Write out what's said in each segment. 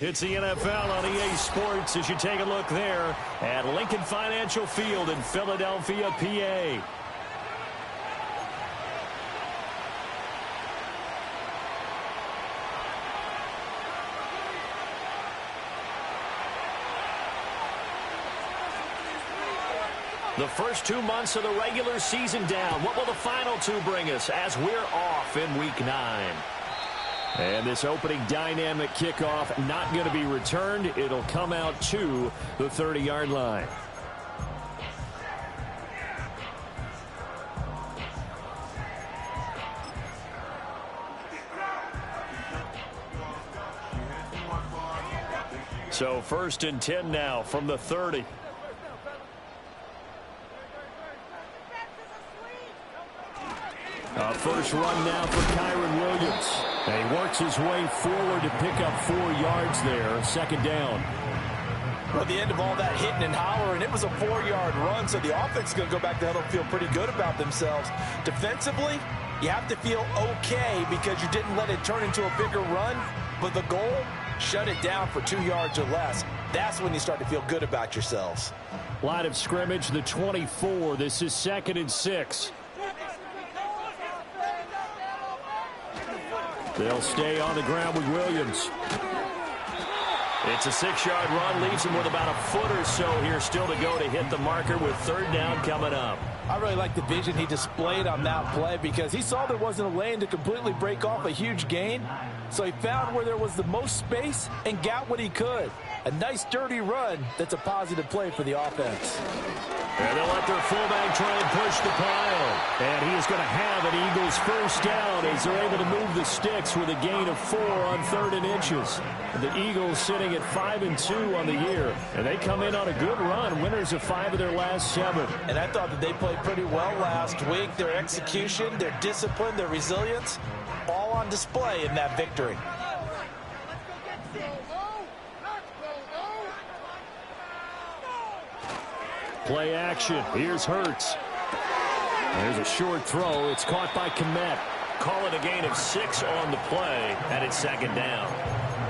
It's the NFL on EA Sports as you take a look there at Lincoln Financial Field in Philadelphia, PA. The first 2 months of the regular season down. What will the final two bring us as we're off in Week 9? And this opening dynamic kickoff not going to be returned. It'll come out to the 30-yard line. So 1st and 10 now from the 30. First run now for Kyron Williams. And he works his way forward to pick up 4 yards there. 2nd down. Well, at the end of all that hitting and hollering, it was a 4-yard run, so the offense is going to go back to huddle and feel pretty good about themselves. Defensively, you have to feel okay because you didn't let it turn into a bigger run, but the goal, shut it down for 2 yards or less. That's when you start to feel good about yourselves. Line of scrimmage, the 24. This is 2nd and 6. They'll stay on the ground with Williams. It's a 6-yard run, leaves him with about a foot or so here still to go to hit the marker with 3rd down coming up. I really like the vision he displayed on that play because he saw there wasn't a lane to completely break off a huge gain. So he found where there was the most space and got what he could. A nice, dirty run that's a positive play for the offense. And they'll let their fullback try and push the pile. And he is going to have an Eagles 1st down as they're able to move the sticks with a gain of 4 on 3rd and inches. The Eagles sitting at 5-2 on the year. And they come in on a good run, winners of 5 of their last 7. And I thought that they played pretty well last week. Their execution, their discipline, their resilience, all on display in that victory. Play action. Here's Hurts. There's a short throw. It's caught by Kmet. Call it a gain of 6 on the play, and it's 2nd down.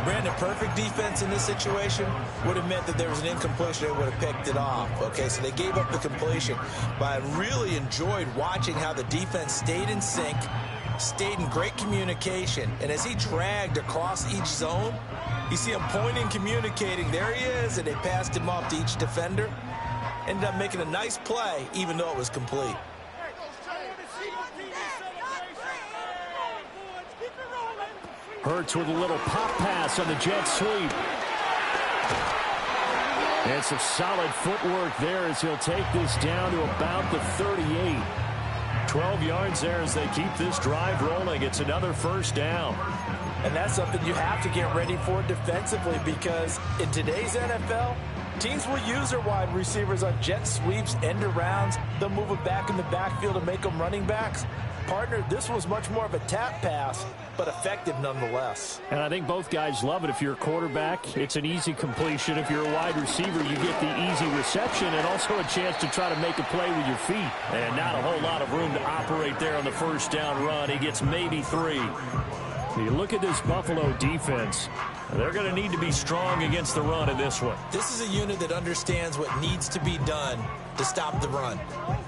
Brandon, perfect defense in this situation would have meant that there was an incompletion. They would have picked it off. Okay, so they gave up the completion. But I really enjoyed watching how the defense stayed in sync, stayed in great communication. And as he dragged across each zone, you see him pointing, communicating. There he is, and they passed him off to each defender. Ended up making a nice play, even though it was complete. Hurts with a little pop pass on the jet sweep. And some solid footwork there as he'll take this down to about the 38. 12 yards there as they keep this drive rolling. It's another 1st down. And that's something you have to get ready for defensively because in today's NFL, teams will use their wide receivers on jet sweeps, end arounds. They'll move it back in the backfield to make them running backs. Partner, this was much more of a tap pass, but effective nonetheless. And I think both guys love it. If you're a quarterback, it's an easy completion. If you're a wide receiver, you get the easy reception and also a chance to try to make a play with your feet. And not a whole lot of room to operate there on the 1st down run. He gets maybe 3. You look at this Buffalo defense. They're going to need to be strong against the run in this one. This is a unit that understands what needs to be done to stop the run.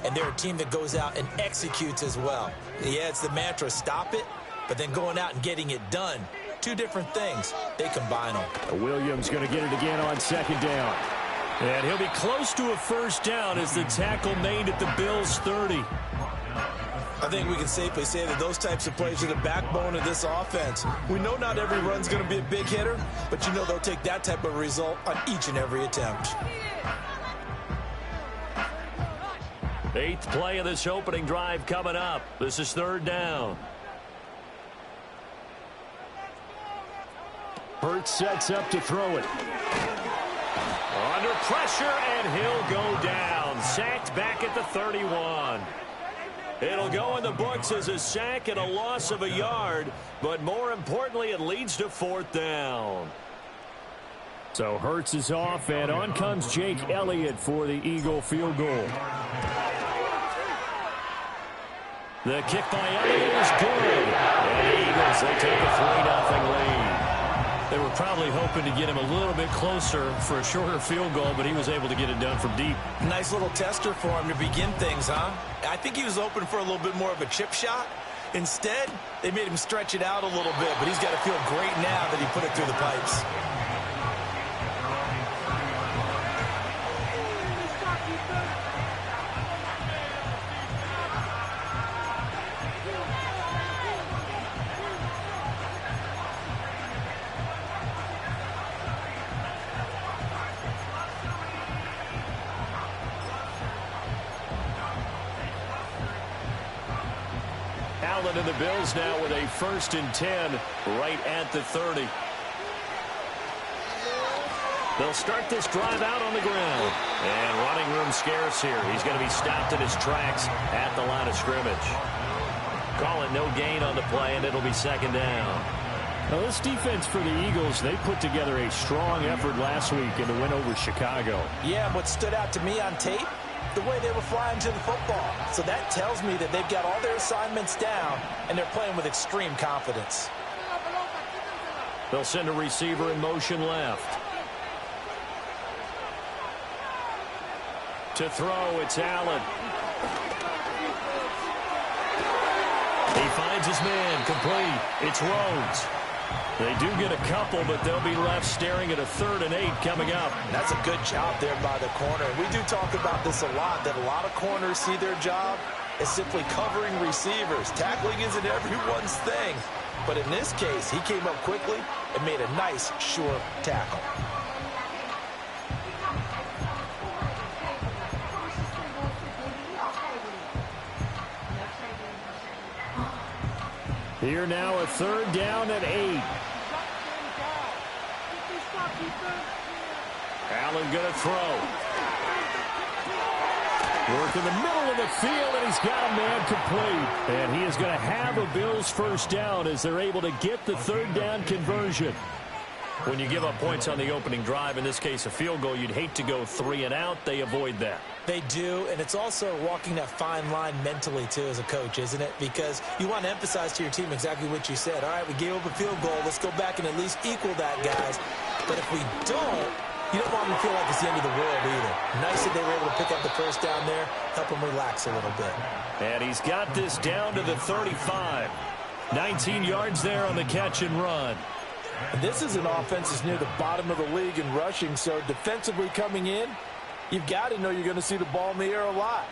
And they're a team that goes out and executes as well. Yeah, it's the mantra, stop it, but then going out and getting it done. 2 different things. They combine them. Williams going to get it again on 2nd down. And he'll be close to a 1st down as the tackle made at the Bills' 30. I think we can safely say that those types of plays are the backbone of this offense. We know not every run's going to be a big hitter, but you know they'll take that type of result on each and every attempt. 8th play of this opening drive coming up. This is 3rd down. Hurts sets up to throw it. Under pressure, and he'll go down. Sacked back at the 31. It'll go in the books as a sack and a loss of a yard, but more importantly, it leads to 4th down. So Hurts is off, and on comes Jake Elliott for the Eagle field goal. The kick by Elliott is good. And the Eagles, they take a 3-0 lead. They were were probably hoping to get him a little bit closer for a shorter field goal, but he was able to get it done from deep. Nice little tester for him to begin things, huh? I think he was open for a little bit more of a chip shot. Instead, they made him stretch it out a little bit, but he's got to feel great now that he put it through the pipes. Allen and the Bills now with a 1st and 10 right at the 30. They'll start this drive out on the ground. And running room scarce here. He's going to be stopped in his tracks at the line of scrimmage. Call it no gain on the play, and it'll be 2nd down. Now, this defense for the Eagles, they put together a strong effort last week in the win over Chicago. Yeah, and what stood out to me on tape, the way they were flying to the football. So that tells me that they've got all their assignments down, and they're playing with extreme confidence. They'll send a receiver in motion left. To throw, it's Allen. He finds his man, complete. It's Rhodes. They do get a couple, but they'll be left staring at a 3rd and 8 coming up. That's a good job there by the corner. We do talk about this a lot, that a lot of corners see their job as simply covering receivers. Tackling isn't everyone's thing. But in this case, he came up quickly and made a nice, sure tackle. Here now a 3rd down and 8. Allen going to throw. Work in the middle of the field, and he's got a man complete. And he is going to have a Bills 1st down as they're able to get the 3rd down conversion. When you give up points on the opening drive, in this case a field goal, you'd hate to go 3 and out. They avoid that. They do, and it's also walking that fine line mentally, too, as a coach, isn't it? Because you want to emphasize to your team exactly what you said. All right, we gave up a field goal. Let's go back and at least equal that, guys. But if we don't, you don't want them to feel like it's the end of the world either. Nice that they were able to pick up the 1st down there, help them relax a little bit. And he's got this down to the 35. 19 yards there on the catch and run. And this is an offense that's near the bottom of the league in rushing, so defensively coming in, you've got to know you're going to see the ball in the air a lot.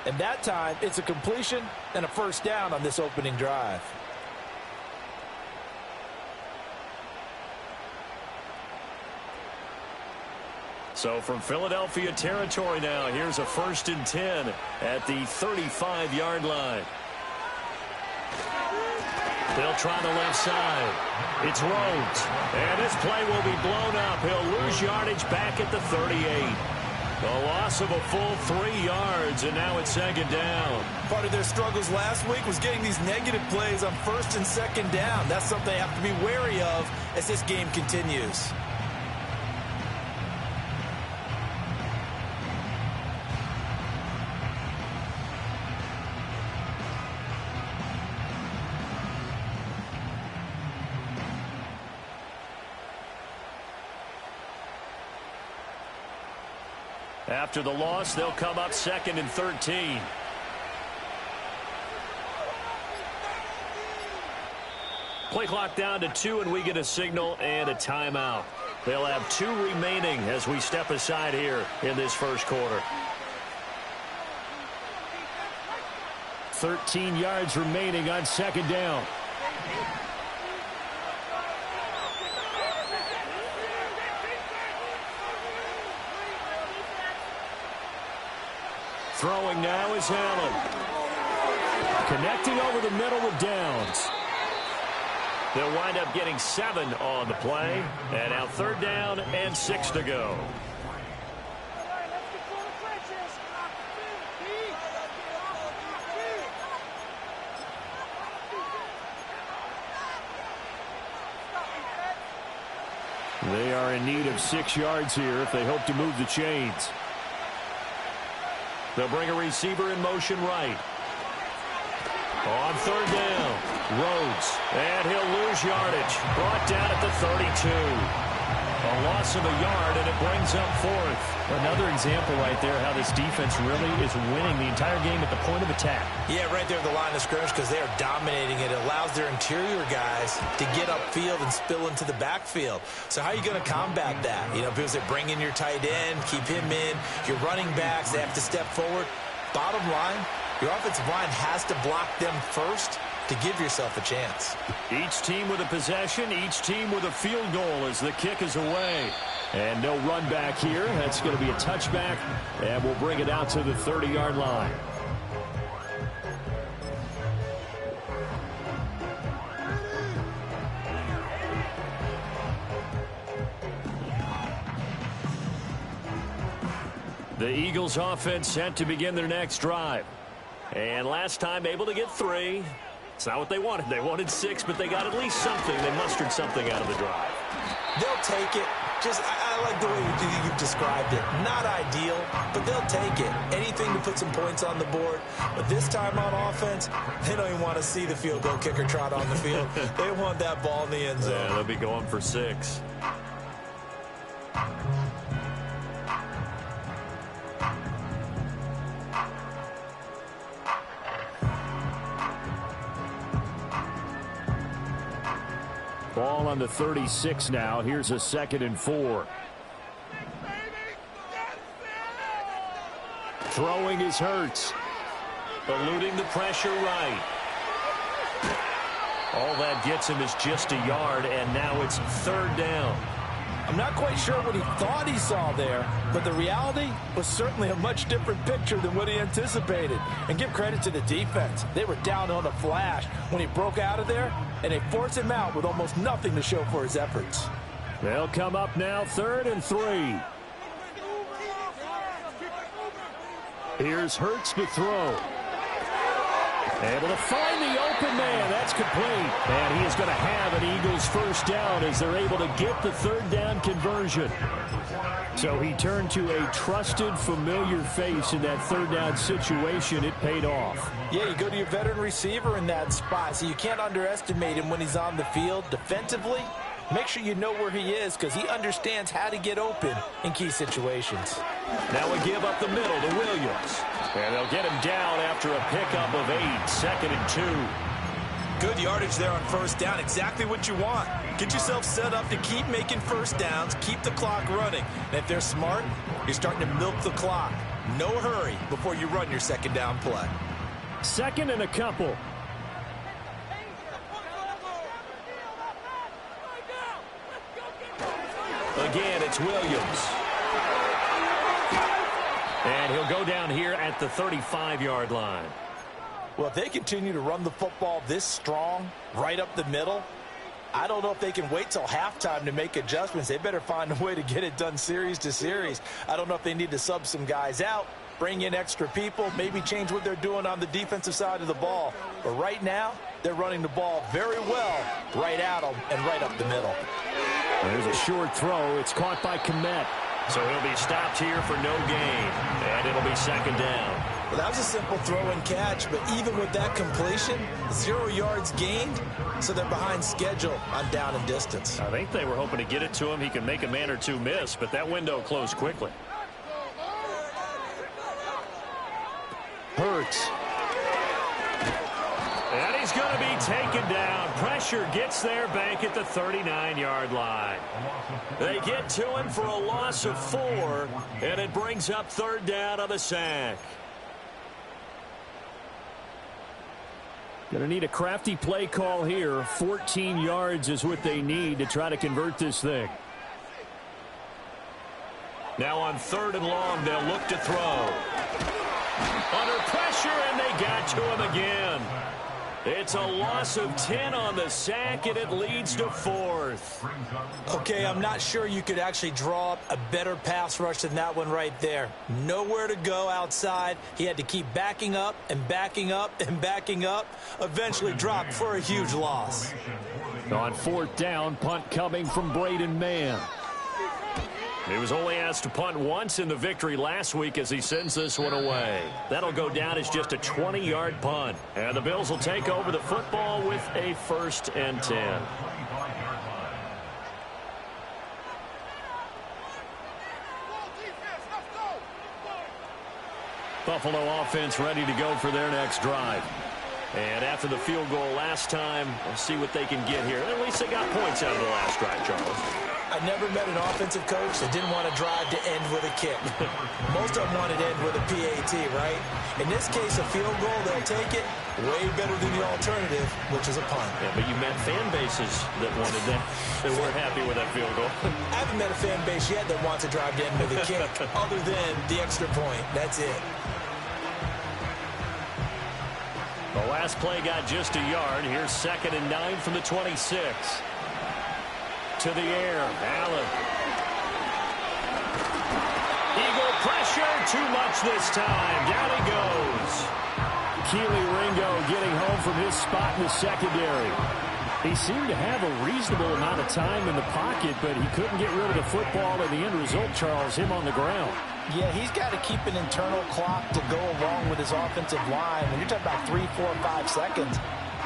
And that time, it's a completion and a 1st down on this opening drive. So from Philadelphia territory now, here's a 1st and 10 at the 35-yard line. They'll try the left side. It's Rhodes. And this play will be blown up. He'll lose yardage back at the 38. A loss of a full 3 yards, and now it's 2nd down. Part of their struggles last week was getting these negative plays on 1st and 2nd down. That's something they have to be wary of as this game continues. After the loss, they'll come up 2nd and 13. Play clock down to 2, and we get a signal and a timeout. They'll have 2 remaining as we step aside here in this 1st quarter. 13 yards remaining on 2nd down. Throwing now is Allen. Connecting over the middle with Downs. They'll wind up getting 7 on the play. And now 3rd down and 6 to go. They are in need of 6 yards here if they hope to move the chains. They'll bring a receiver in motion right. On 3rd down, Rhodes. And he'll lose Eagles yardage brought down at the 32. A loss of a yard, and it brings up fourth. Another example right there how this defense really is winning the entire game at the point of attack. Yeah, right there at the line of scrimmage because they are dominating it. It allows their interior guys to get upfield and spill into the backfield. So how are you going to combat that? You know, because they bring in your tight end, keep him in. Your running backs, they have to step forward. Bottom line, your offensive line has to block them first to give yourself a chance. Each team with a possession, each team with a field goal as the kick is away. And no run back here. That's going to be a touchback, and we'll bring it out to the 30-yard line. The Eagles offense set to begin their next drive. And last time able to get 3. It's not what they wanted. They wanted 6, but they got at least something. They mustered something out of the drive. They'll take it. I like the way you've described it. Not ideal, but they'll take it. Anything to put some points on the board. But this time on offense, they don't even want to see the field goal kicker trot on the field. They want that ball in the end zone. Yeah, they'll be going for 6. Ball on the 36 now. Here's a 2nd and 4. Throwing is Hurts. Eluding the pressure right. All that gets him is just a yard, and now it's 3rd down. I'm not quite sure what he thought he saw there, but the reality was certainly a much different picture than what he anticipated. And give credit to the defense. They were down on a flash when he broke out of there, and they forced him out with almost nothing to show for his efforts. They'll come up now 3rd and 3. Here's Hurts to throw. Able to find the open man. That's complete. And he is going to have an Eagles first down as they're able to get the 3rd down conversion. So he turned to a trusted, familiar face in that 3rd down situation. It paid off. Yeah, you go to your veteran receiver in that spot, so you can't underestimate him when he's on the field defensively. Make sure you know where he is because he understands how to get open in key situations. Now we give up the middle to Williams. And they'll get him down after a pickup of 8, 2nd and 2. Good yardage there on 1st down. Exactly what you want. Get yourself set up to keep making 1st downs, keep the clock running. And if they're smart, you're starting to milk the clock. No hurry before you run your 2nd down play. 2nd and a couple. Again, it's Williams. And he'll go down here at the 35-yard line. Well, if they continue to run the football this strong, right up the middle, I don't know if they can wait till halftime to make adjustments. They better find a way to get it done series to series. I don't know if they need to sub some guys out, bring in extra people, maybe change what they're doing on the defensive side of the ball. But right now, they're running the ball very well right at them and right up the middle. There's a short throw. It's caught by Kmet. So he'll be stopped here for no gain, and it'll be 2nd down. Well, that was a simple throw and catch, but even with that completion, 0 yards gained, so they're behind schedule on down and distance. I think they were hoping to get it to him. He can make a man or two miss, but that window closed quickly. Hurts. And he's going to be taken down. Pressure gets there back at the 39-yard line. They get to him for a loss of 4, and it brings up 3rd down on the sack. Going to need a crafty play call here. 14 yards is what they need to try to convert this thing. Now on 3rd and long, they'll look to throw. Under pressure, and they got to him again. It's a loss of 10 on the sack, and it leads to 4th. Okay, I'm not sure you could actually draw up a better pass rush than that one right there. Nowhere to go outside. He had to keep backing up and backing up and backing up. Eventually dropped for a huge loss. On 4th down, punt coming from Braden Mann. He was only asked to punt once in the victory last week as he sends this one away. That'll go down as just a 20-yard punt. And the Bills will take over the football with a 1st and 10. Buffalo offense ready to go for their next drive. And after the field goal last time, we'll see what they can get here. At least they got points out of the last drive, Charles. I never met an offensive coach that didn't want to drive to end with a kick. Most of them wanted to end with a PAT, right? In this case, a field goal, they'll take it. Way better than the alternative, which is a punt. Yeah, but you met fan bases that wanted that. They weren't happy with that field goal. I haven't met a fan base yet that wants to drive to end with a kick, other than the extra point. That's it. The last play got just a yard. Here's 2nd and 9 from the 26. To the air, Allen. Eagle pressure, too much this time. Down he goes. Keely Ringo getting home from his spot in the secondary. He seemed to have a reasonable amount of time in the pocket, but he couldn't get rid of the football, and the end result, Charles, him on the ground. Yeah, he's got to keep an internal clock to go along with his offensive line. When you're talking about 3, 4, 5 seconds,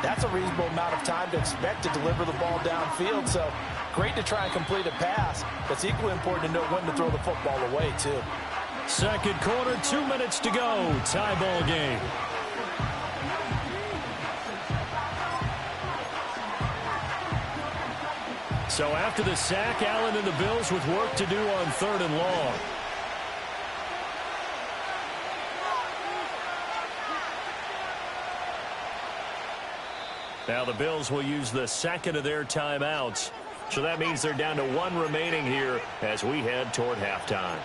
that's a reasonable amount of time to expect to deliver the ball downfield. So great to try and complete a pass, but it's equally important to know when to throw the football away, too. Second quarter, 2 minutes to go. Tie ball game. So after the sack, Allen and the Bills with work to do on 3rd and long. Now the Bills will use the 2nd of their timeouts. So that means they're down to 1 remaining here as we head toward halftime.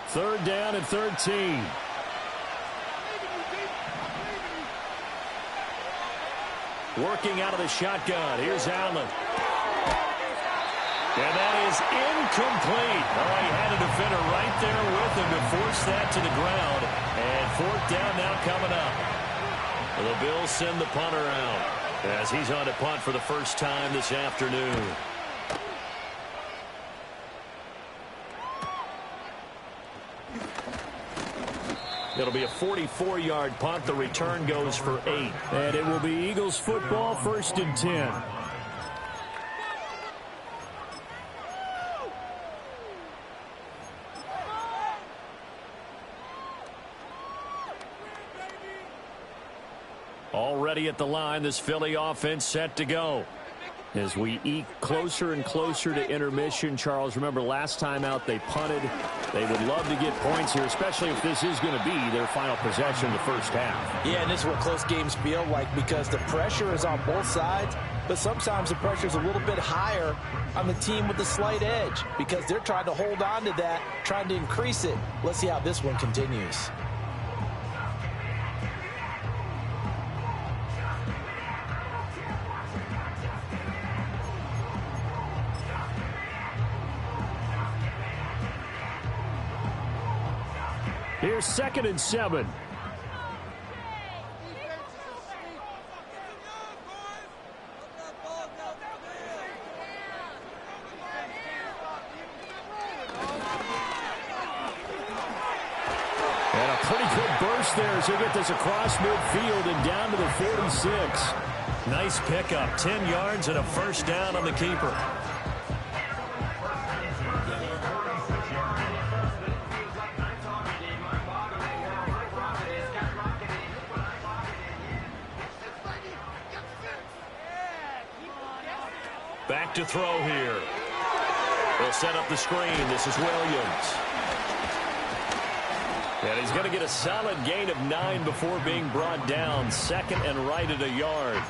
Third down and 13. Working out of the shotgun. Here's Allen. And that is incomplete. Oh, he had a defender right there with him to force that to the ground. And 4th down now coming up. The Bills send the punter out as he's on to punt for the first time this afternoon. It'll be a 44-yard punt. The return goes for 8. And it will be Eagles football, 1st and 10. Already at the line, this Philly offense set to go. As we eke closer and closer to intermission, Charles, remember last time out they punted. They would love to get points here, especially if this is going to be their final possession in the first half. Yeah, and this is what close games feel like because the pressure is on both sides, but sometimes the pressure is a little bit higher on the team with the slight edge because they're trying to hold on to that, trying to increase it. Let's see how this one continues. Here's 2nd and 7. And a pretty good burst there as they get this across midfield and down to the 46. Nice pickup. 10 yards and a 1st down on the keeper. Back to throw here. They'll set up the screen. This is Williams. And he's going to get a solid gain of 9 before being brought down. 2nd and right at a yard.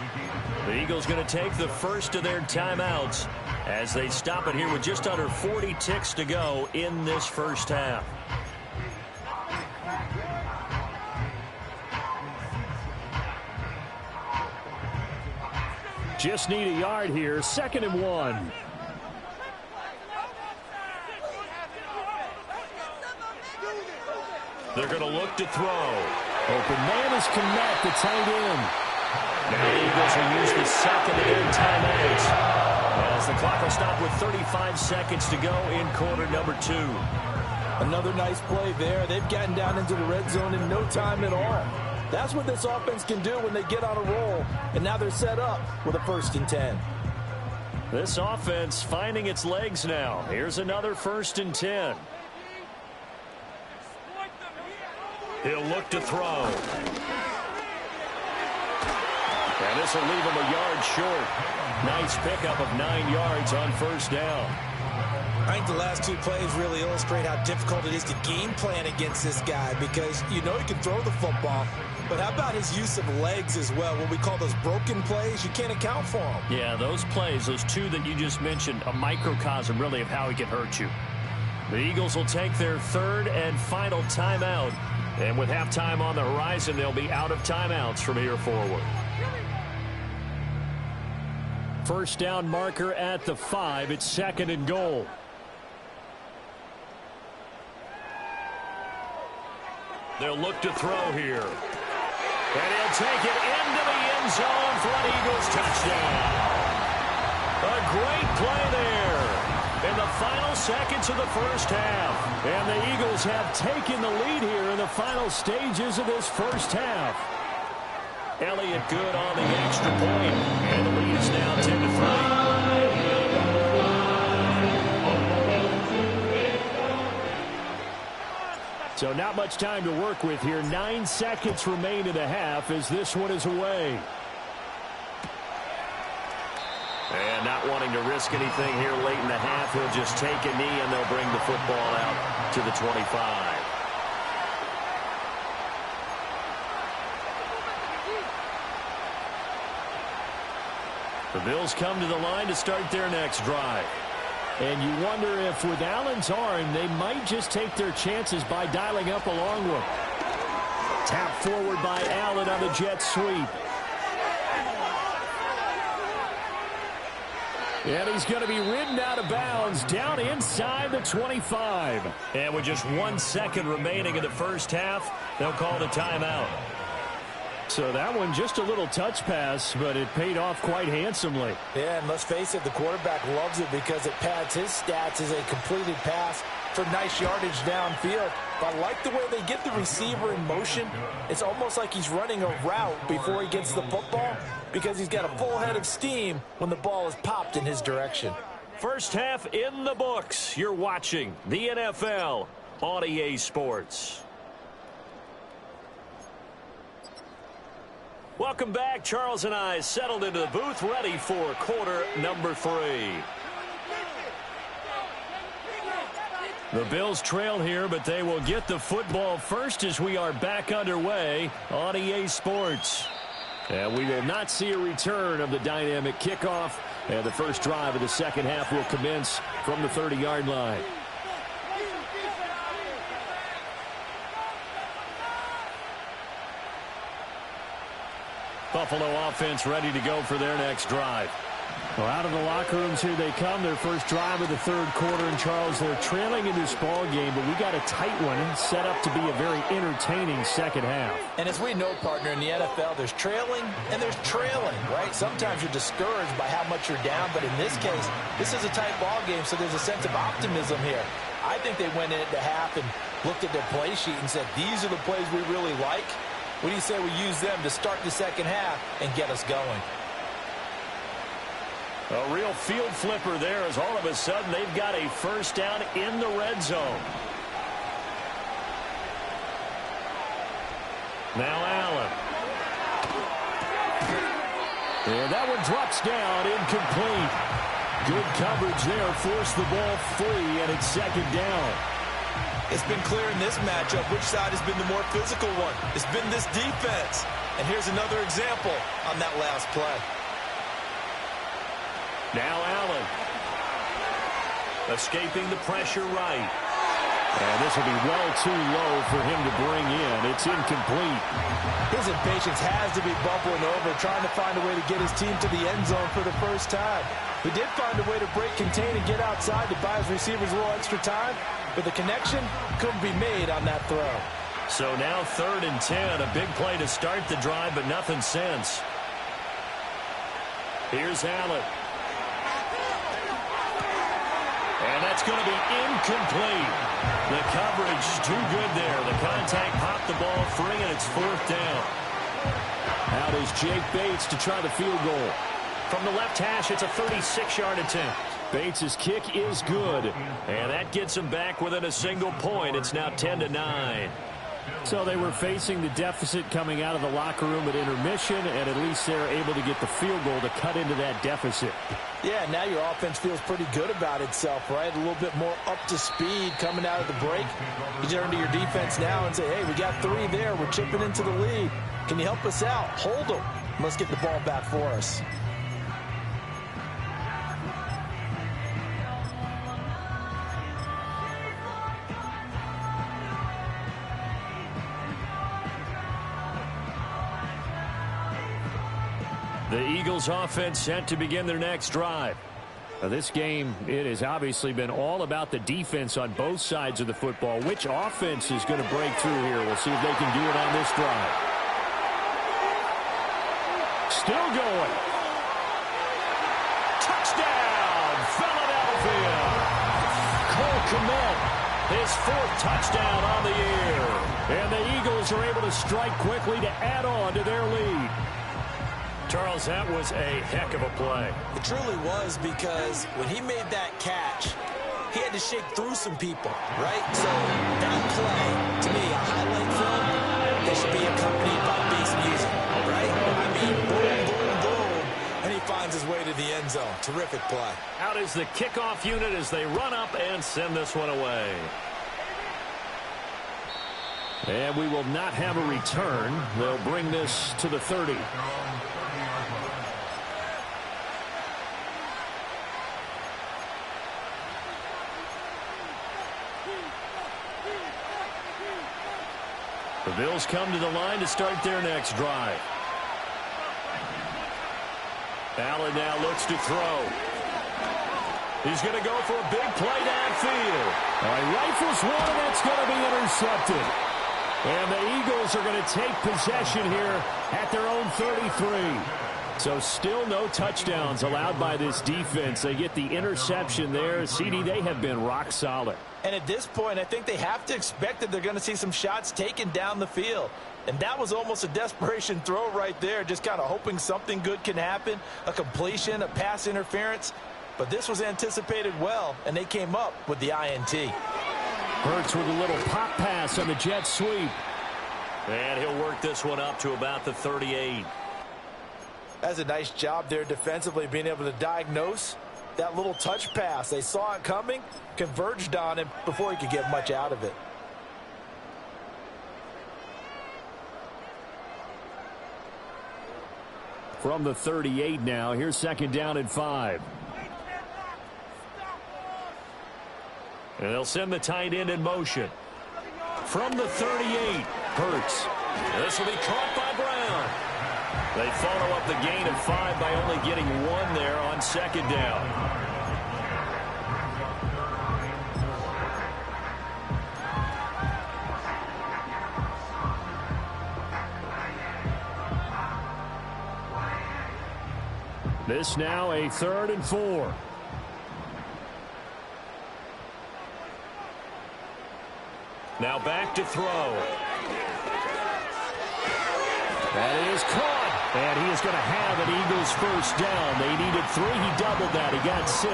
The Eagles going to take the first of their timeouts as they stop it here with just under 40 ticks to go in this first half. Just need a yard here. 2nd and 1. They're going to look to throw. Open man is connect, the tight end. Now the Eagles will use the second and end timeouts, as the clock will stop with 35 seconds to go in quarter number 2. Another nice play there. They've gotten down into the red zone in no time at all. That's what this offense can do when they get on a roll, and now they're set up with a 1st and 10. This offense finding its legs now. Here's another 1st and 10. He'll look to throw. And this will leave him a yard short. Nice pickup of 9 yards on 1st down. I think the last 2 plays really illustrate how difficult it is to game plan against this guy, because you know he can throw the football, but how about his use of legs as well? What we call those broken plays, you can't account for them. Yeah, those plays, those 2 that you just mentioned, a microcosm really of how he can hurt you. The Eagles will take their 3rd and final timeout. And with halftime on the horizon, they'll be out of timeouts from here forward. 1st down marker at the 5. It's 2nd and goal. They'll look to throw here. And he'll take it into the end zone for an Eagles touchdown. A great play there in the final seconds of the 1st half. And the Eagles have taken the lead here in the final stages of this 1st half. Elliott good on the extra point. And the lead is now 10-3. So not much time to work with here. 9 seconds remain in the half as this one is away. And not wanting to risk anything here late in the half, he'll just take a knee and they'll bring the football out to the 25. The Bills come to the line to start their next drive. And you wonder if with Allen's arm, they might just take their chances by dialing up a long one. Tap forward by Allen on the jet sweep. And he's going to be ridden out of bounds down inside the 25. And with just 1 second remaining in the 1st half, they'll call the timeout. So that one just a little touch pass, but it paid off quite handsomely. Yeah, and let's face it, the quarterback loves it because it pads his stats as a completed pass for nice yardage downfield. But I like the way they get the receiver in motion. It's almost like he's running a route before he gets the football because he's got a full head of steam when the ball is popped in his direction. 1st half in the books. You're watching the NFL on EA Sports. Welcome back. Charles and I settled into the booth, ready for quarter number 3. The Bills trail here, but they will get the football first as we are back underway on EA Sports. And we will not see a return of the dynamic kickoff. And the first drive of the 2nd half will commence from the 30-yard line. Buffalo offense ready to go for their next drive. Well, out of the locker rooms here they come. Their first drive of the 3rd quarter. And, Charles, they're trailing in this ball game, but we got a tight one set up to be a very entertaining 2nd half. And as we know, partner, in the NFL, there's trailing and there's trailing, right? Sometimes you're discouraged by how much you're down, but in this case, this is a tight ball game, so there's a sense of optimism here. I think they went into half and looked at their play sheet and said, these are the plays we really like. What do you say we use them to start the 2nd half and get us going? A real field flipper there as all of a sudden they've got a 1st down in the red zone. Now Allen. And that one drops down, incomplete. Good coverage there, forced the ball free, and it's 2nd down. It's been clear in this matchup which side has been the more physical one. It's been this defense. And here's another example on that last play. Now Allen. Escaping the pressure right. And this will be well too low for him to bring in. It's incomplete. His impatience has to be bubbling over, trying to find a way to get his team to the end zone for the first time. He did find a way to break, contain, and get outside to buy his receivers a little extra time, but the connection couldn't be made on that throw. So now 3rd and 10. A big play to start the drive, but nothing since. Here's Allen. And that's going to be incomplete. The coverage too good there. The contact popped the ball free, and it's 4th down. Out is Jake Bates to try the field goal. From the left hash, it's a 36-yard attempt. Bates' kick is good. And that gets him back within a single point. It's now 10-9. So they were facing the deficit coming out of the locker room at intermission, and at least they're able to get the field goal to cut into that deficit. Yeah, now your offense feels pretty good about itself, right? A little bit more up to speed coming out of the break. You turn to your defense now and say, hey, we got 3 there. We're chipping into the lead. Can you help us out? Hold them. Let's get the ball back for us. The Eagles offense set to begin their next drive. Now this game, it has obviously been all about the defense on both sides of the football. Which offense is going to break through here? We'll see if they can do it on this drive. Still going. Touchdown, Philadelphia. Cole Kmet, his 4th touchdown on the year. And the Eagles are able to strike quickly to add on to their lead. Charles, that was a heck of a play. It truly was, because when he made that catch, he had to shake through some people, right? So that play, to me, a highlight film, that should be accompanied by bass music, right? I mean, boom, boom, boom, and he finds his way to the end zone. Terrific play. Out is the kickoff unit as they run up and send this one away. And we will not have a return. They'll bring this to the 30. The Bills come to the line to start their next drive. Allen now looks to throw. He's going to go for a big play downfield. Rifles one, and that's going to be intercepted. And the Eagles are going to take possession here at their own 33. So still no touchdowns allowed by this defense. They get the interception there. CD, they have been rock solid. And at this point, I think they have to expect that they're going to see some shots taken down the field. And that was almost a desperation throw right there, just kind of hoping something good can happen, a completion, a pass interference. But this was anticipated well, and they came up with the INT. Hurts with a little pop pass on the jet sweep. And he'll work this one up to about the 38. That's a nice job there defensively, being able to diagnose that little touch pass. They saw it coming, converged on him before he could get much out of it. From the 38 now, here's 2nd down and 5. And they'll send the tight end in motion. From the 38, Hurts. This will be caught by Brown. They follow up the gain of 5 by only getting 1 there on 2nd down. This now a 3rd and 4. Now back to throw. That is caught. And he is going to have an Eagles 1st down. They needed 3. He doubled that. He got 6.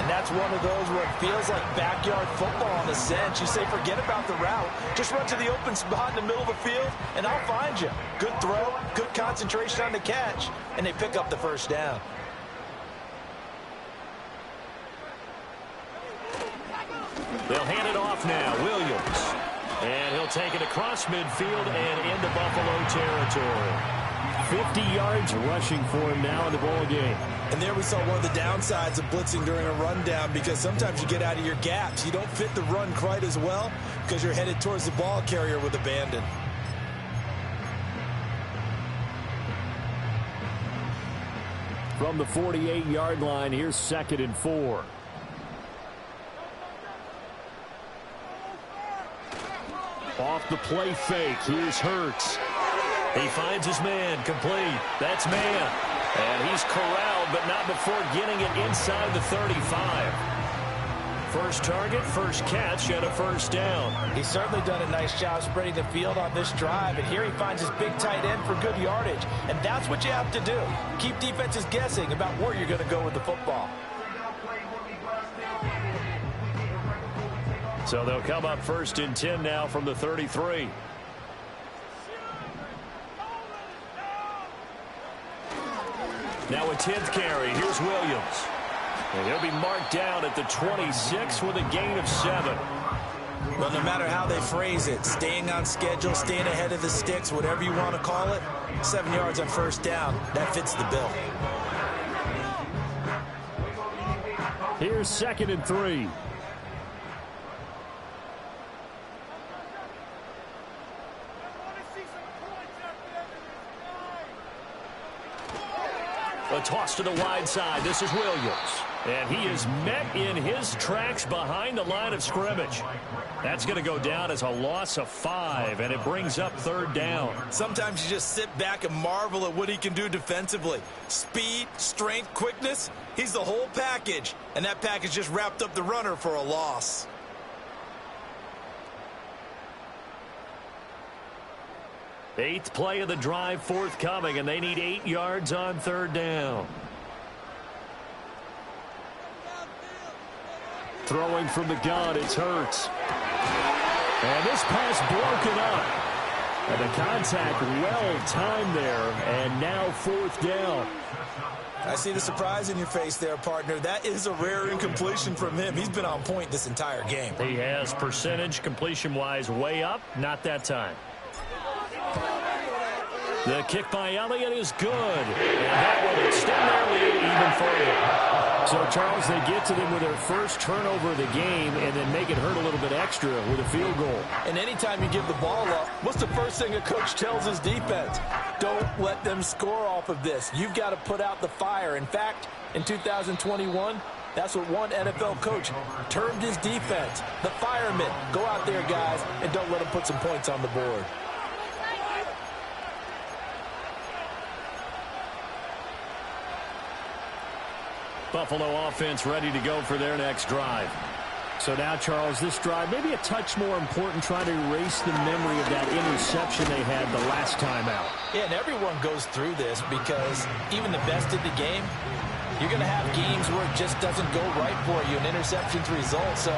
And that's one of those where it feels like backyard football in a sense. You say, forget about the route. Just run to the open spot in the middle of the field, and I'll find you. Good throw, good concentration on the catch, and they pick up the 1st down. They'll hand it off now. Williams. And he'll take it across midfield and into Buffalo territory. 50 yards rushing for him now in the ball game. And there we saw one of the downsides of blitzing during a rundown, because sometimes you get out of your gaps. You don't fit the run quite as well because you're headed towards the ball carrier with abandon. From the 48-yard line, here's 2nd and 4. Off the play fake, here's Hurts. He finds his man, complete. That's man. And he's corralled, but not before getting it inside the 35. First target, first catch, and a first down. He's certainly done a nice job spreading the field on this drive, and here he finds his big tight end for good yardage. And that's what you have to do. Keep defenses guessing about where you're going to go with the football. So they'll come up 1st and 10 now from the 33. Now a 10th carry. Here's Williams. And he'll be marked down at the 26 with a gain of 7. Well, no matter how they phrase it, staying on schedule, staying ahead of the sticks, whatever you want to call it, 7 yards on first down, that fits the bill. Here's 2nd and 3. A toss to the wide side. This is Williams. And he is met in his tracks behind the line of scrimmage. That's going to go down as a loss of 5, and it brings up 3rd down. Sometimes you just sit back and marvel at what he can do defensively. Speed, strength, quickness, he's the whole package. And that package just wrapped up the runner for a loss. Eighth play of the drive forthcoming, and they need 8 yards on 3rd down. Throwing from the gun, it's Hurts. And this pass broken up. And the contact well timed there, and now 4th down. I see the surprise in your face there, partner. That is a rare incompletion from him. He's been on point this entire game. He has percentage completion-wise way up, not that time. The kick by Elliott is good. And that will extend their lead even further. So, Charles, they get to them with their first turnover of the game and then make it hurt a little bit extra with a field goal. And anytime you give the ball up, what's the first thing a coach tells his defense? Don't let them score off of this. You've got to put out the fire. In fact, in 2021, that's what one NFL coach termed his defense. The firemen. Go out there, guys, and don't let them put some points on the board. Buffalo offense ready to go for their next drive. So now, Charles, this drive maybe a touch more important, trying to erase the memory of that interception they had the last time out. Yeah, and everyone goes through this because even the best in the game, you're going to have games where it just doesn't go right for you, and interceptions result. So,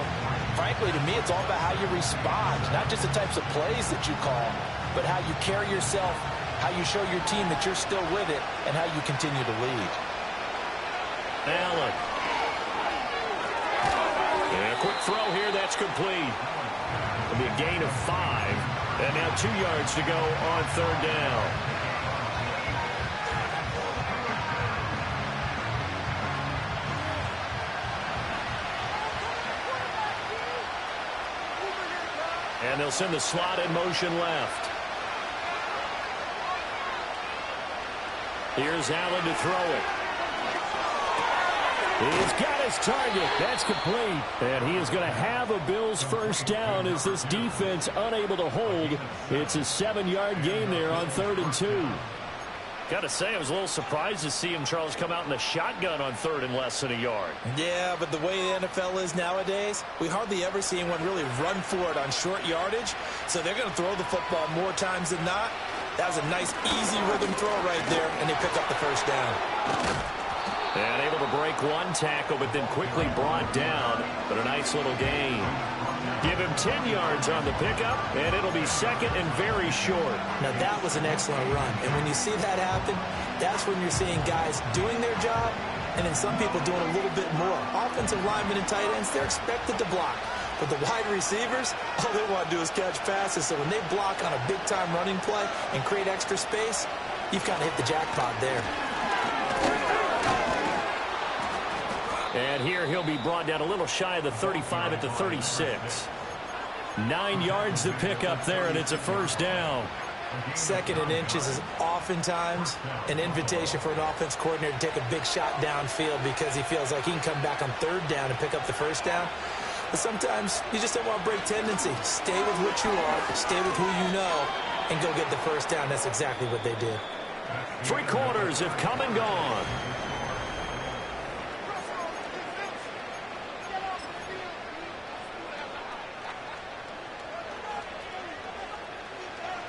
frankly, to me, it's all about how you respond, not just the types of plays that you call, but how you carry yourself, how you show your team that you're still with it, and how you continue to lead. Allen. And a quick throw here, that's complete. It'll be a gain of 5. And now 2 yards to go on 3rd down. And they'll send the slot in motion left. Here's Allen to throw it. He's got his target. That's complete. And he is going to have a Bills first down as this defense unable to hold. It's a 7-yard gain there on 3rd and 2. Got to say, I was a little surprised to see him, Charles, come out in the shotgun on 3rd and less than a yard. Yeah, but the way the NFL is nowadays, we hardly ever see anyone really run for it on short yardage. So they're going to throw the football more times than not. That was a nice, easy rhythm throw right there, and they pick up the first down. And able to break one tackle, but then quickly brought down. But a nice little gain. Give him 10 yards on the pickup, and it'll be 2nd and very short. Now, that was an excellent run. And when you see that happen, that's when you're seeing guys doing their job, and then some people doing a little bit more. Offensive linemen and tight ends, they're expected to block. But the wide receivers, all they want to do is catch passes. So when they block on a big-time running play and create extra space, you've kind of hit the jackpot there. And here he'll be brought down a little shy of the 35 at the 36. 9 yards to pick up there, and it's a first down. 2nd and inches is oftentimes an invitation for an offense coordinator to take a big shot downfield because he feels like he can come back on 3rd down and pick up the first down. But sometimes you just don't want to break tendency. Stay with what you are, stay with who you know, and go get the first down. That's exactly what they did. 3 quarters have come and gone.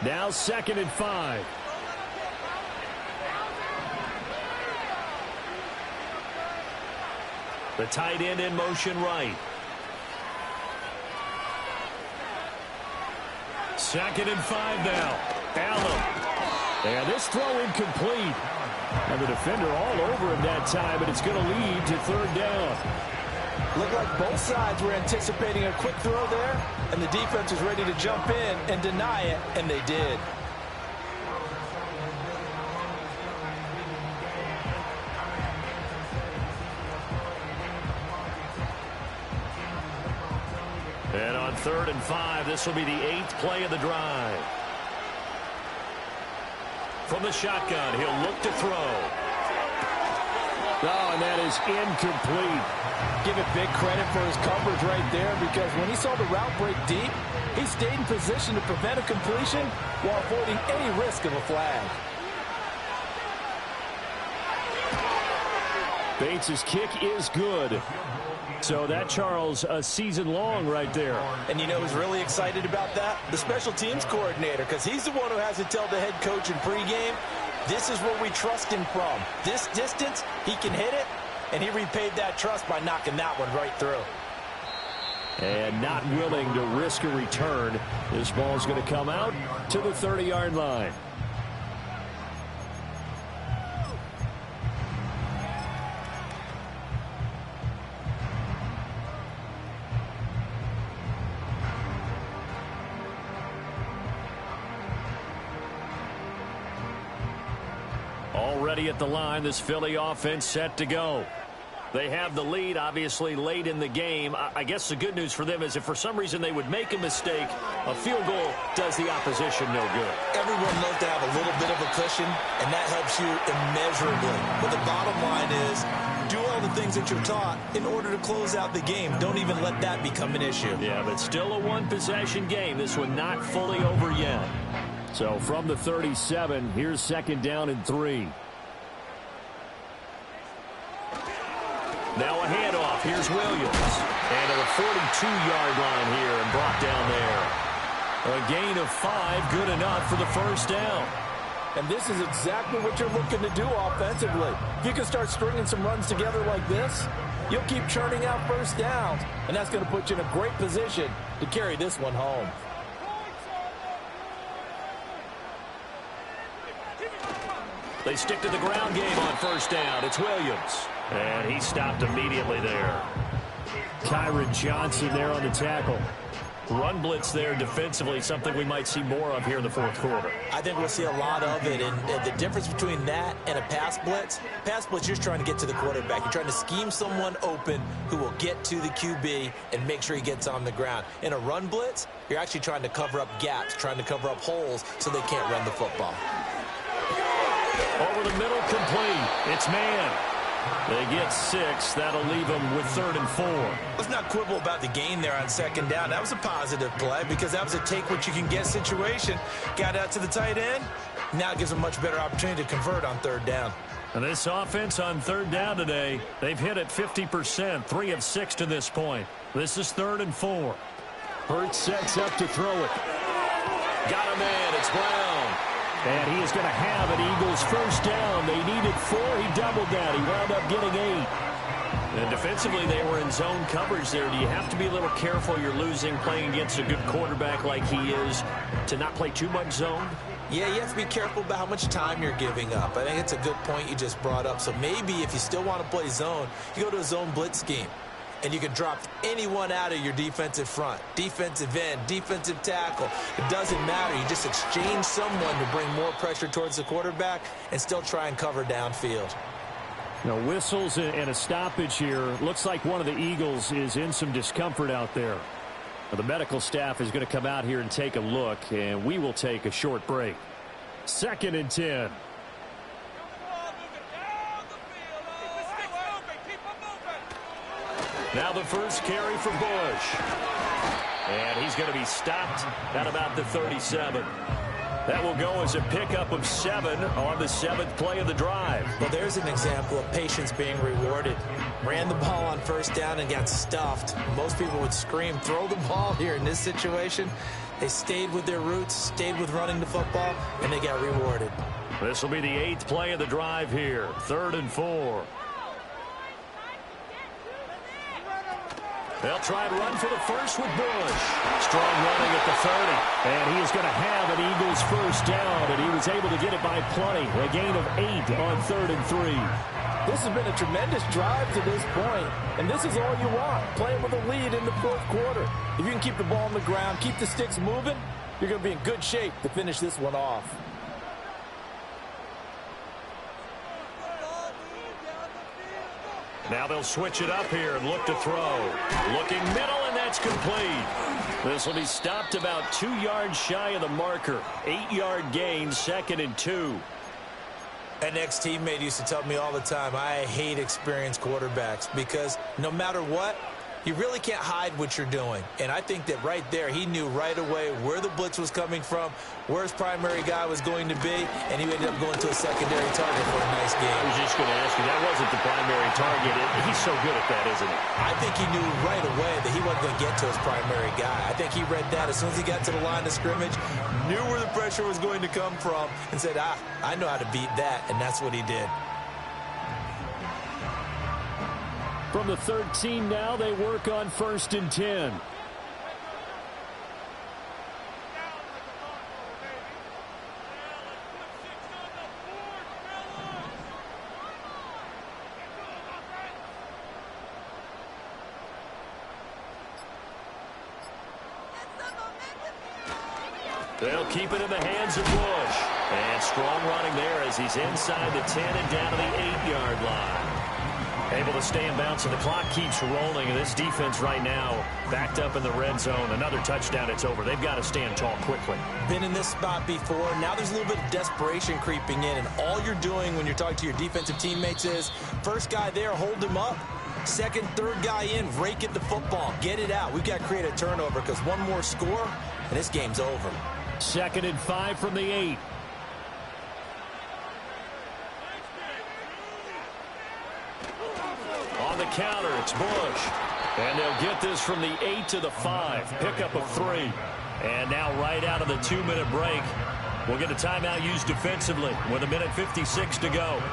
Now 2nd and 5. The tight end in motion right. 2nd and 5 now. Allen. And this throw incomplete. And the defender all over him that time, but it's going to lead to 3rd down. Looked like both sides were anticipating a quick throw there, and the defense was ready to jump in and deny it, and they did. And on 3rd and 5, this will be the 8th play of the drive. From the shotgun, he'll look to throw. Oh, and that is incomplete. Give it big credit for his coverage right there, because when he saw the route break deep, he stayed in position to prevent a completion while avoiding any risk of a flag. Bates' kick is good. So that, Charles, a season long right there. And you know who's really excited about that? The special teams coordinator, because he's the one who has to tell the head coach in pregame, this is where we trust him from. This distance, he can hit it, and he repaid that trust by knocking that one right through. And not willing to risk a return. This ball's going to come out to the 30-yard line. Already at the line, this Philly offense set to go. They have the lead, obviously, late in the game. I guess the good news for them is if for some reason they would make a mistake, a field goal does the opposition no good. Everyone loves to have a little bit of a cushion, and that helps you immeasurably. But the bottom line is, do all the things that you're taught in order to close out the game. Don't even let that become an issue. Yeah, but still a one-possession game. This one not fully over yet. So from the 37, here's 2nd down and 3. Now a handoff. Here's Williams. And to the 42-yard line here and brought down there. A gain of 5, good enough for the first down. And this is exactly what you're looking to do offensively. If you can start stringing some runs together like this, you'll keep churning out first downs, and that's going to put you in a great position to carry this one home. They stick to the ground game on first down. It's Williams. And he stopped immediately there. Kyron Johnson there on the tackle. Run blitz there defensively, something we might see more of here in the 4th quarter. I think we'll see a lot of it, and the difference between that and a pass blitz, you're just trying to get to the quarterback. You're trying to scheme someone open who will get to the QB and make sure he gets on the ground. In a run blitz, you're actually trying to cover up gaps, trying to cover up holes so they can't run the football. Over the middle, complete. It's man. They get 6. That'll leave them with 3rd and 4. Let's not quibble about the gain there on 2nd down. That was a positive play because that was a take-what-you-can-get situation. Got out to the tight end. Now it gives them a much better opportunity to convert on 3rd down. And this offense on 3rd down today, they've hit it 50%, 3 of 6 to this point. This is 3rd and 4. Hurts sets up to throw it. Got a man. It's Brown. And he is going to have an Eagles first down. They needed 4. He doubled that. He wound up getting 8. And defensively, they were in zone coverage there. Do you have to be a little careful? You're losing playing against a good quarterback like he is to not play too much zone? Yeah, you have to be careful about how much time you're giving up. I think it's a good point you just brought up. So maybe if you still want to play zone, you go to a zone blitz scheme. And you can drop anyone out of your defensive front, defensive end, defensive tackle. It doesn't matter. You just exchange someone to bring more pressure towards the quarterback and still try and cover downfield. Now, whistles and a stoppage here. Looks like one of the Eagles is in some discomfort out there. Now, the medical staff is going to come out here and take a look, and we will take a short break. 2nd and 10. Now the first carry for Bush. And he's going to be stopped at about the 37. That will go as a pickup of 7 on the 7th play of the drive. Well, there's an example of patience being rewarded. Ran the ball on first down and got stuffed. Most people would scream, throw the ball here. In this situation, they stayed with their roots, stayed with running the football, and they got rewarded. This will be the 8th play of the drive here. 3rd and 4. They'll try and run for the first with Bush. Strong running at the 30. And he is going to have an Eagles first down, and he was able to get it by plenty. A gain of 8 on 3rd and 3. This has been a tremendous drive to this point, and this is all you want, playing with a lead in the 4th quarter. If you can keep the ball on the ground, keep the sticks moving, you're going to be in good shape to finish this one off. Now they'll switch it up here and look to throw. Looking middle, and that's complete. This will be stopped about 2 yards shy of the marker. 8-yard gain, 2nd and 2. An ex-teammate used to tell me all the time, I hate experienced quarterbacks because no matter what, you really can't hide what you're doing. And I think that right there, he knew right away where the blitz was coming from, where his primary guy was going to be, and he ended up going to a secondary target for a nice game. I was just going to ask you, that wasn't the primary target. He's so good at that, isn't he? I think he knew right away that he wasn't going to get to his primary guy. I think he read that as soon as he got to the line of scrimmage, knew where the pressure was going to come from, and said, I know how to beat that, and that's what he did. From the 13 now, they work on 1st and 10. They'll keep it in the hands of Bush. And strong running there as he's inside the 10 and down to the 8-yard line. Able to stay in bounds, and the clock keeps rolling. And this defense right now backed up in the red zone. Another touchdown, it's over. They've got to stand tall quickly. Been in this spot before. Now there's a little bit of desperation creeping in. And all you're doing when you're talking to your defensive teammates is, first guy there, hold him up. Second, third guy in, rake at the football. Get it out. We've got to create a turnover because one more score, and this game's over. 2nd and 5 from the 8. On the counter, it's Bush. And they'll get this from the 8 to the 5. Pickup of 3. And now right out of the 2-minute break, we'll get a timeout used defensively with 1:56 to go.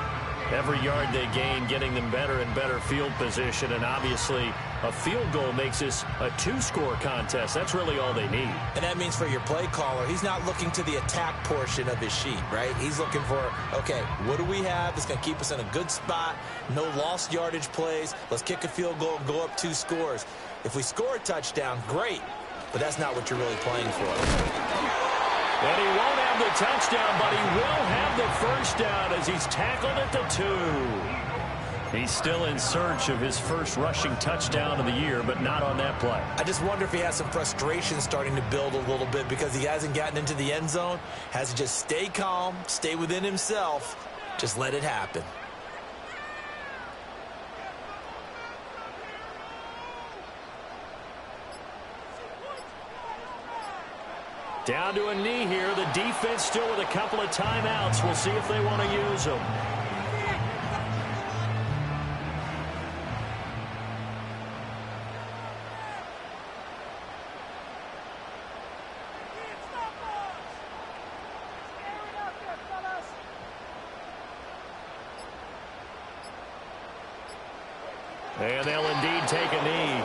Every yard they gain, getting them better and better field position. And obviously, a field goal makes this a 2-score contest. That's really all they need. And that means for your play caller, he's not looking to the attack portion of his sheet, right? He's looking for, okay, what do we have that's going to keep us in a good spot? No lost yardage plays. Let's kick a field goal and go up 2 scores. If we score a touchdown, great. But that's not what you're really playing for. And he won't have the touchdown, but he will have the first down as he's tackled at the 2. He's still in search of his first rushing touchdown of the year, but not on that play. I just wonder if he has some frustration starting to build a little bit because he hasn't gotten into the end zone. Has to just stay calm, stay within himself, just let it happen. Down to a knee here. The defense still with a couple of timeouts. We'll see if they want to use them. And they'll indeed take a knee.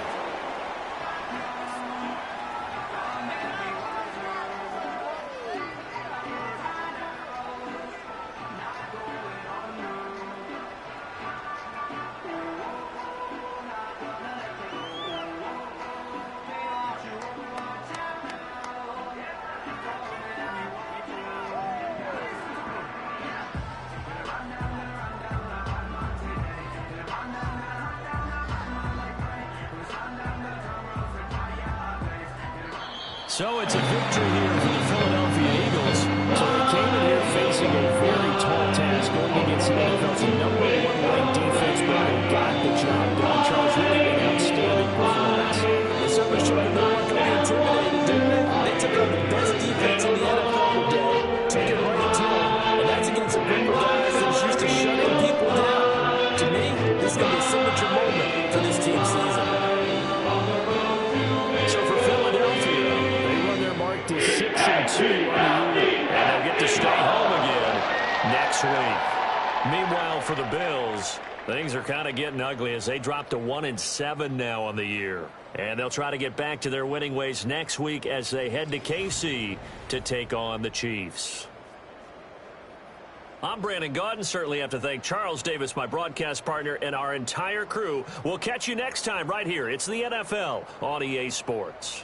So it's a victory here for the Philadelphia Eagles. So they came in here facing a very tall task going against the NFL's #1 ranked defense, but they got the job done. Charles, really an outstanding Things are kind of getting ugly as they drop to 1-7 now on the year. And they'll try to get back to their winning ways next week as they head to KC to take on the Chiefs. I'm Brandon Gaudin. Certainly have to thank Charles Davis, my broadcast partner, and our entire crew. We'll catch you next time right here. It's the NFL on EA Sports.